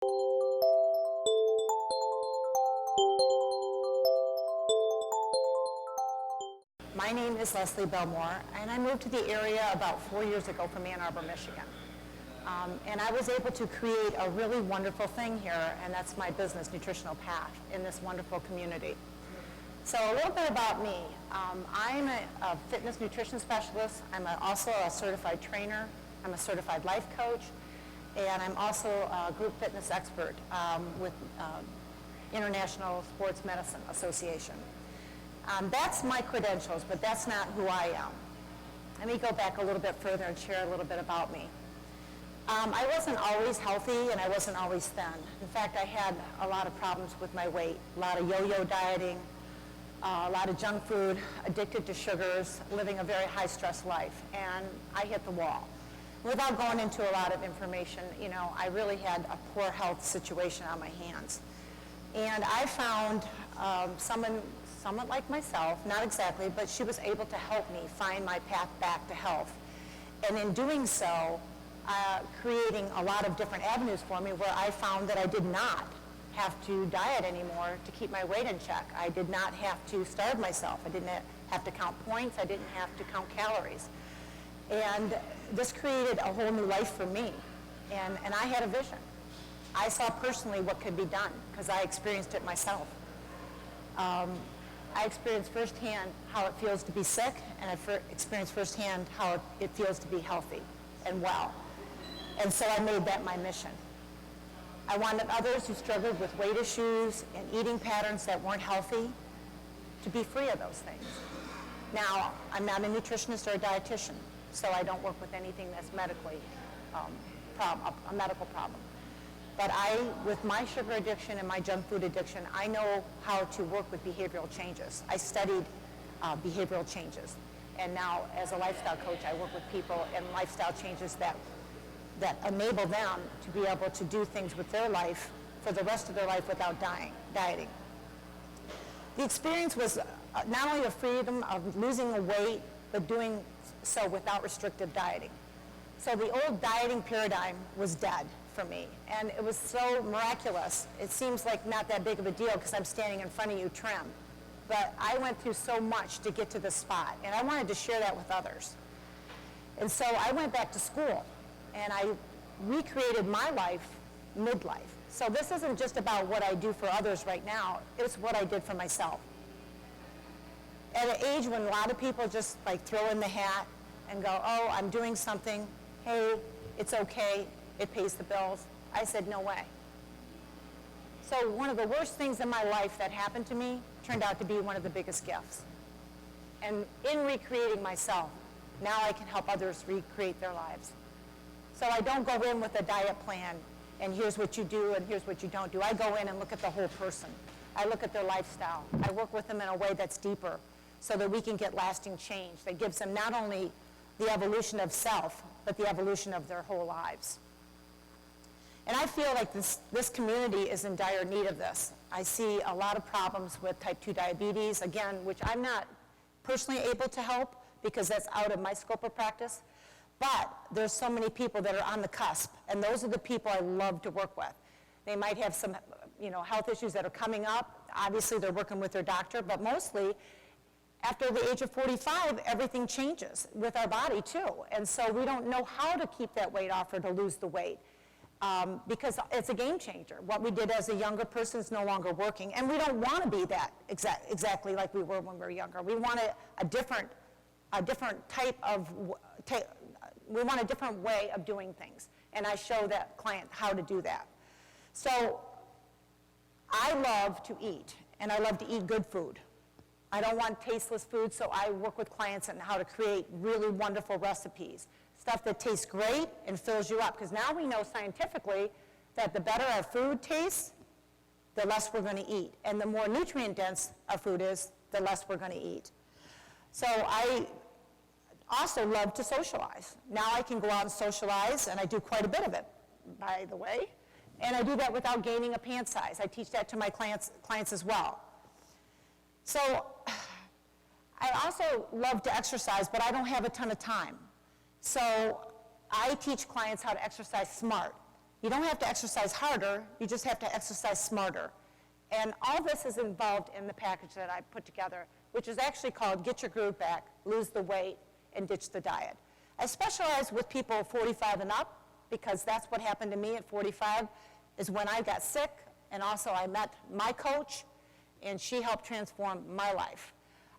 My name is Leslie Belmore, and I moved to the area about 4 years ago from Ann Arbor, Michigan. And I was able to create a really wonderful thing here, and that's my business, Nutritional Path, in this wonderful community. So a little bit about me. I'm a fitness nutrition specialist. I'm also a certified trainer. I'm a certified life coach, and I'm also a group fitness expert with International Sports Medicine Association. That's my credentials, but that's not who I am. Let me go back a little bit further and share a little bit about me. I wasn't always healthy, and I wasn't always thin. In fact, I had a lot of problems with my weight, a lot of yo-yo dieting, a lot of junk food, addicted to sugars, living a very high-stress life, and I hit the wall. Without going into a lot of information, you know, I really had a poor health situation on my hands. And I found someone somewhat like myself, not exactly, but she was able to help me find my path back to health. And in doing so, creating a lot of different avenues for me where I found that I did not have to diet anymore to keep my weight in check. I did not have to starve myself. I didn't have to count points. I didn't have to count calories. And this created a whole new life for me. And I had a vision. I saw personally what could be done because I experienced it myself. I experienced firsthand how it feels to be sick, and I experienced firsthand how it feels to be healthy and well. And so I made that my mission. I wanted others who struggled with weight issues and eating patterns that weren't healthy to be free of those things. Now, I'm not a nutritionist or a dietitian, so I don't work with anything that's medically a medical problem. But with my sugar addiction and my junk food addiction, I know how to work with behavioral changes. I studied behavioral changes. And now, as a lifestyle coach, I work with people in lifestyle changes that enable them to be able to do things with their life for the rest of their life without dieting. The experience was not only the freedom of losing the weight, but doing so without restrictive dieting. So the old dieting paradigm was dead for me, and it was so miraculous. It seems like not that big of a deal because I'm standing in front of you trim. But I went through so much to get to this spot, and I wanted to share that with others. And so I went back to school, and I recreated my life midlife. So this isn't just about what I do for others right now, it's what I did for myself. At an age when a lot of people just like throw in the hat and go, oh, I'm doing something, hey, it's okay, it pays the bills, I said, no way. So one of the worst things in my life that happened to me turned out to be one of the biggest gifts. And in recreating myself, now I can help others recreate their lives. So I don't go in with a diet plan, and here's what you do and here's what you don't do. I go in and look at the whole person. I look at their lifestyle. I work with them in a way that's deeper so that we can get lasting change that gives them not only the evolution of self, but the evolution of their whole lives. And I feel like this community is in dire need of this. I see a lot of problems with type 2 diabetes, again, which I'm not personally able to help because that's out of my scope of practice. But there's so many people that are on the cusp, and those are the people I love to work with. They might have some, health issues that are coming up. Obviously, they're working with their doctor, but mostly after the age of 45, everything changes with our body too. And so we don't know how to keep that weight off or to lose the weight. Because it's a game changer. What we did as a younger person is no longer working, and we don't want to be that exactly like we were when we were younger. We want a different type of, we want a different way of doing things, and I show that client how to do that. So I love to eat, and I love to eat good food. I don't want tasteless food, so I work with clients on how to create really wonderful recipes. Stuff that tastes great and fills you up. Because now we know scientifically that the better our food tastes, the less we're going to eat. And the more nutrient dense our food is, the less we're going to eat. So I also love to socialize. Now I can go out and socialize, and I do quite a bit of it, by the way. And I do that without gaining a pant size. I teach that to my clients as well. So I also love to exercise, but I don't have a ton of time. So I teach clients how to exercise smart. You don't have to exercise harder, you just have to exercise smarter. And all this is involved in the package that I put together, which is actually called Get Your Groove Back, Lose the Weight, and Ditch the Diet. I specialize with people 45 and up because that's what happened to me at 45, is when I got sick, and also I met my coach, and she helped transform my life.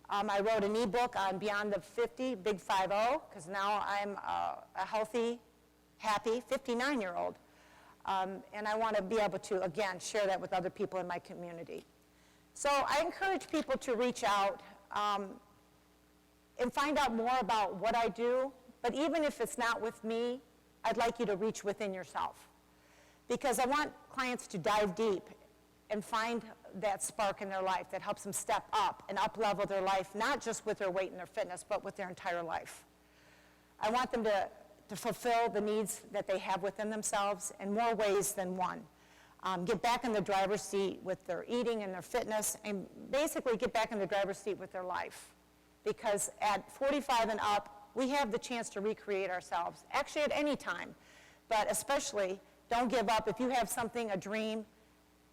I wrote an ebook on Beyond the 50, Big 5-0, because now I'm a healthy, happy 59-year-old. And I want to be able to, again, share that with other people in my community. So I encourage people to reach out and find out more about what I do, but even if it's not with me, I'd like you to reach within yourself. Because I want clients to dive deep and find that spark in their life that helps them step up and up-level their life, not just with their weight and their fitness, but with their entire life. I want them to fulfill the needs that they have within themselves in more ways than one. Get back in the driver's seat with their eating and their fitness, and basically get back in the driver's seat with their life. Because at 45 and up, we have the chance to recreate ourselves, actually at any time. But especially, don't give up. If you have something, a dream,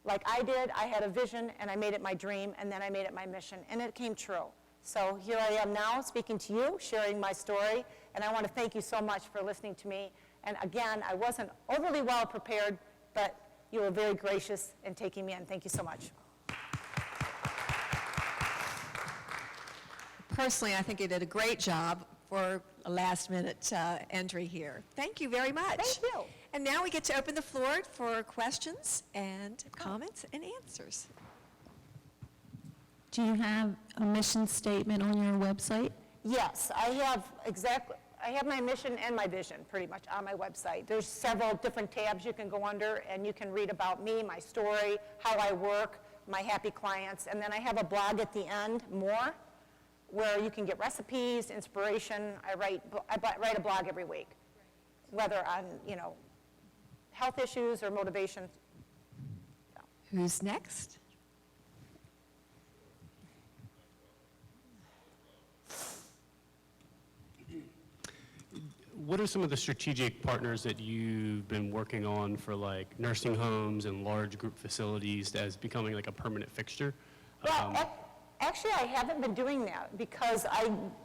like I did, I had a vision and I made it my dream, and then I made it my mission, and it came true. So here I am now speaking to you, sharing my story, and I want to thank you so much for listening to me. And again, I wasn't overly well prepared, but you were very gracious in taking me in. Thank you so much. Personally, I think you did a great job for a last-minute entry here. Thank you very much. Thank you. And now we get to open the floor for questions and comments and answers. Do you have a mission statement on your website? Yes, I have my mission and my vision pretty much on my website. There's several different tabs you can go under, and you can read about me, my story, how I work, my happy clients, and then I have a blog at the end, more, where you can get recipes, inspiration. I write a blog every week, whether on, health issues or motivation. So. Who's next? What are some of the strategic partners that you've been working on for like nursing homes and large group facilities as becoming like a permanent fixture? Well, actually, I haven't been doing that because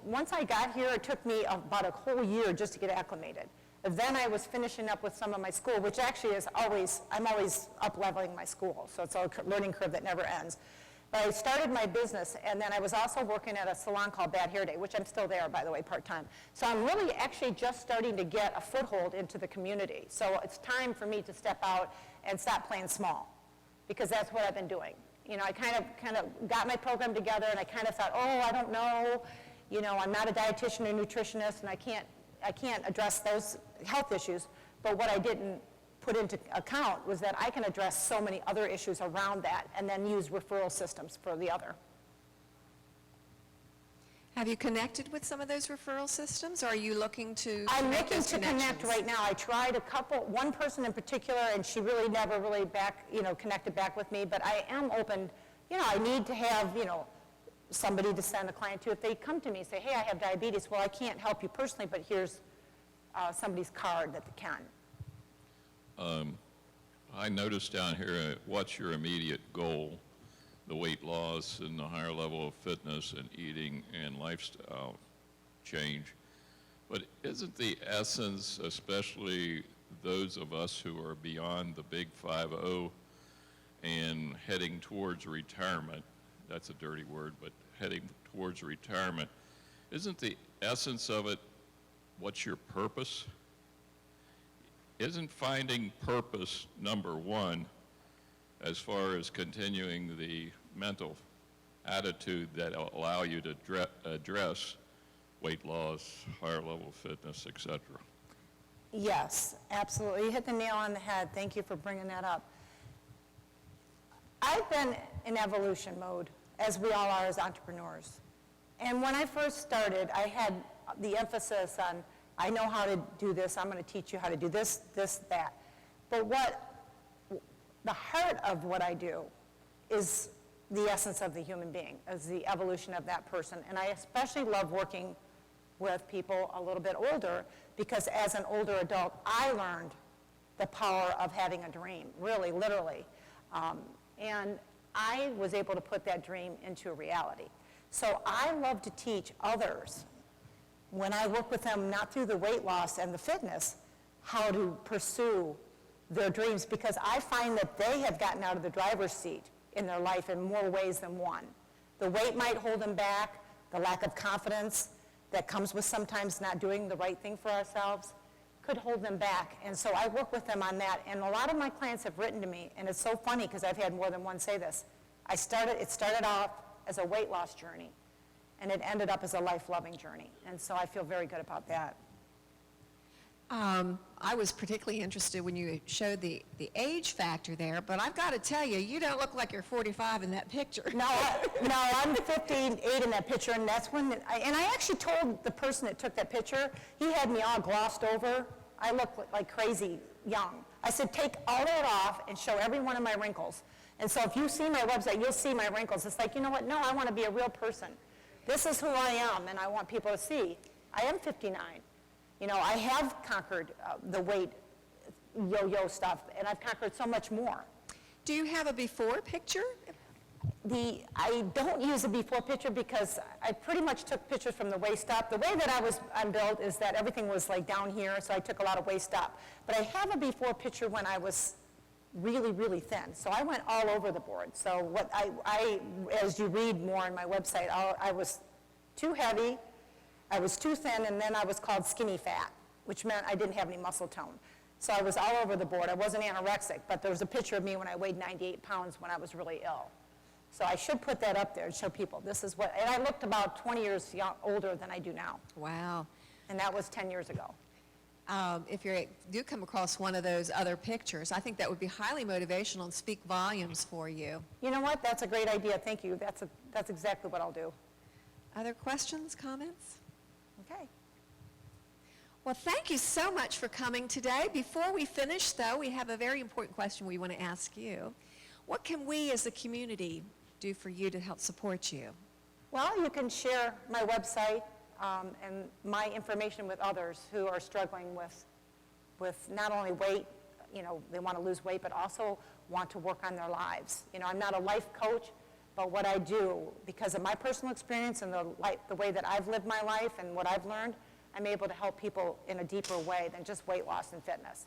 once I got here, it took me about a whole year just to get acclimated. Then I was finishing up with some of my school, which actually I'm always up-leveling my school, so it's a learning curve that never ends. But I started my business, and then I was also working at a salon called Bad Hair Day, which I'm still there, by the way, part-time. So I'm really actually just starting to get a foothold into the community. So it's time for me to step out and stop playing small, because that's what I've been doing. I kind of got my program together, and I kind of thought, I don't know, I'm not a dietitian or nutritionist, and I can't address those health issues. But what I didn't put into account was that I can address so many other issues around that and then use referral systems for the other. Have you connected with some of those referral systems, or are you looking to I'm make looking those to connect connections? right now. I tried one person in particular, and she really never really connected back with me, but I am open. I need to have, somebody to send a client to. If they come to me and say, hey, I have diabetes, well, I can't help you personally, but here's somebody's card that they can. I noticed down here, what's your immediate goal? The weight loss and the higher level of fitness and eating and lifestyle change. But isn't the essence, especially those of us who are beyond the big 5-0 and heading towards retirement, that's a dirty word, but heading towards retirement, isn't the essence of it, what's your purpose? Isn't finding purpose number one as far as continuing the mental attitude that will allow you to address weight loss, higher level fitness, etc.? Yes, absolutely. You hit the nail on the head. Thank you for bringing that up. I've been in evolution mode, as we all are as entrepreneurs. And when I first started, I had the emphasis on, I know how to do this, I'm going to teach you how to do this, this, that. But the heart of what I do is the essence of the human being, is the evolution of that person. And I especially love working with people a little bit older, because as an older adult, I learned the power of having a dream, really, literally. And I was able to put that dream into a reality. So I love to teach others, when I work with them, not through the weight loss and the fitness, how to pursue their dreams, because I find that they have gotten out of the driver's seat in their life in more ways than one. The weight might hold them back, the lack of confidence that comes with sometimes not doing the right thing for ourselves could hold them back. And so I work with them on that. And a lot of my clients have written to me, and it's so funny because I've had more than one say this. It started off as a weight loss journey, and it ended up as a life-loving journey. And so I feel very good about that. I was particularly interested when you showed the age factor there, but I've got to tell you, you don't look like you're 45 in that picture. No, I'm 58 in that picture, and that's when, I actually told the person that took that picture, he had me all glossed over. I look like crazy young. I said, take all that off and show every one of my wrinkles. And so if you see my website, you'll see my wrinkles. It's like, you know what, no, I want to be a real person. This is who I am, and I want people to see. I am 59. You know, I have conquered the weight yo-yo stuff, and I've conquered so much more. Do you have a before picture? I don't use a before picture because I pretty much took pictures from the waist up. The way that I'm built is that everything was like down here, so I took a lot of waist up. But I have a before picture when I was really, really thin. So I went all over the board. So what as you read more on my website, I was too heavy, I was too thin, and then I was called skinny fat, which meant I didn't have any muscle tone. So I was all over the board. I wasn't anorexic, but there was a picture of me when I weighed 98 pounds when I was really ill. So I should put that up there and show people this is what, and I looked about 20 years older than I do now. Wow. And that was 10 years ago. If you do come across one of those other pictures, I think that would be highly motivational and speak volumes for you. You know what? That's a great idea. Thank you. That's exactly what I'll do. Other questions, comments? Okay. Well, thank you so much for coming today. Before we finish, though, we have a very important question we want to ask you. What can we as a community do for you to help support you? Well, you can share my website and my information with others who are struggling with not only weight, you know, they want to lose weight, but also want to work on their lives. You know, I'm not a life coach, but what I do, because of my personal experience and the way that I've lived my life and what I've learned, I'm able to help people in a deeper way than just weight loss and fitness.